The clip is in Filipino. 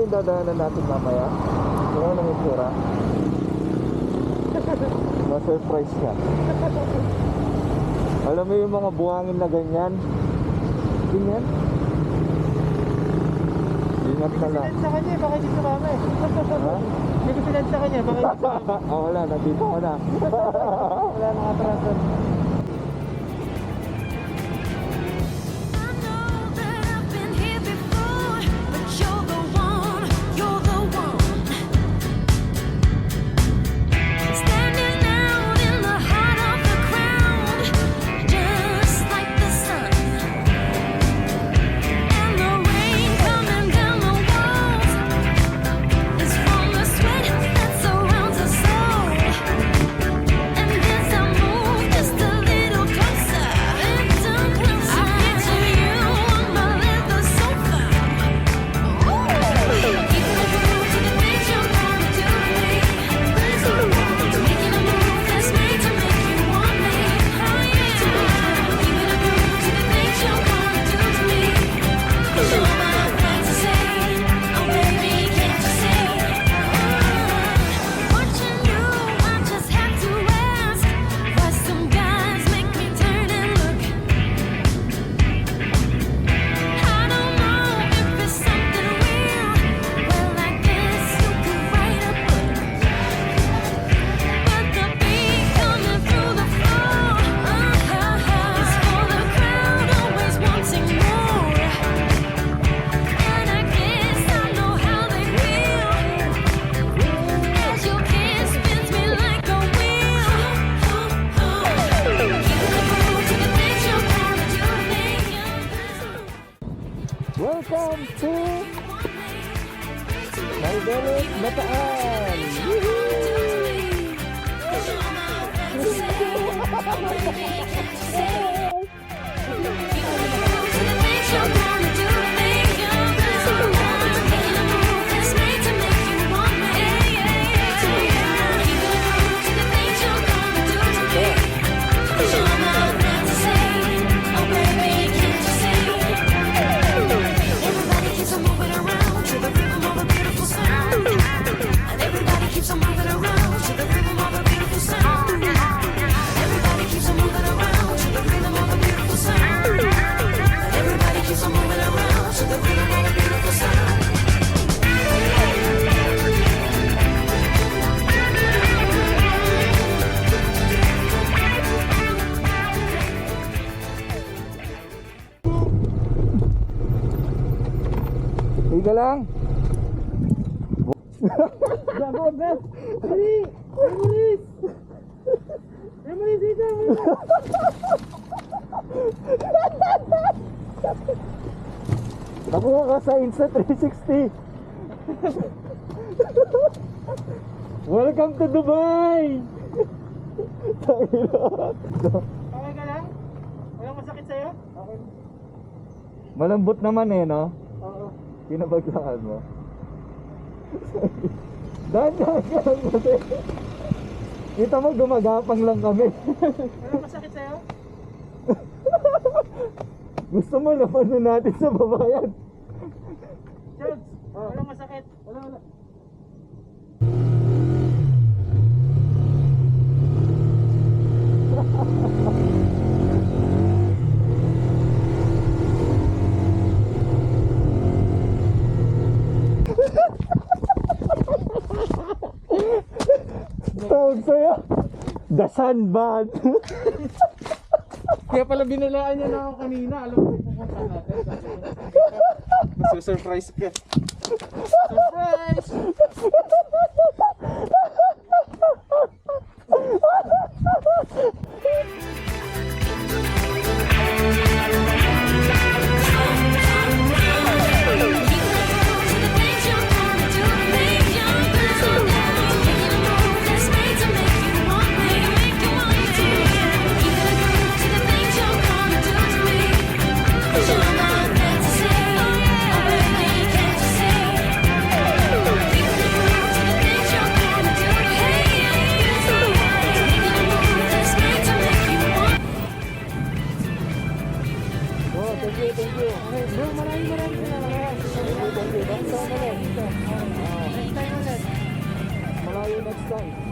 yung dadaanan natin mamaya? Ano nang itsura? Ma-surprise ka. Alam mo yung mga buhangin na ganyan? Ganyan? Ingat ka lang. Sa kanya, baka hindi sumama eh. Ha? Hindi ko pinad sa kanya, baka hindi sumama. Wala, nandito ko na. Wala nang atrasan. Welcome to Malbeles, Bataan! Higa lang. Gago, gas! Dali! Memories! Memories dito! Nakuha ka sa Insta360. Welcome to Dubai! Okay ka lang? Walang masakit sa'yo? Okay. Malambot naman eh, no? Oo. Pinabagsakan mo. Dahan-dahan ka lang kasi. Kita mo, gumagapang lang kami. Walang masakit sa'yo? Gusto mo naman natin sa babayan. George, walang masakit. Wala. Tawag sa'yo, The Sandman. Kaya pala binalaan niya na ako kanina. Alam ko pupunta natin. Masusurprise ka. Surprise! You're not meant to say, oh baby, can't you say? you, thank you. Okay, bro, maraming salamat. Thank you, thank you. Next time ulit. Next time ulit. Malayo next time.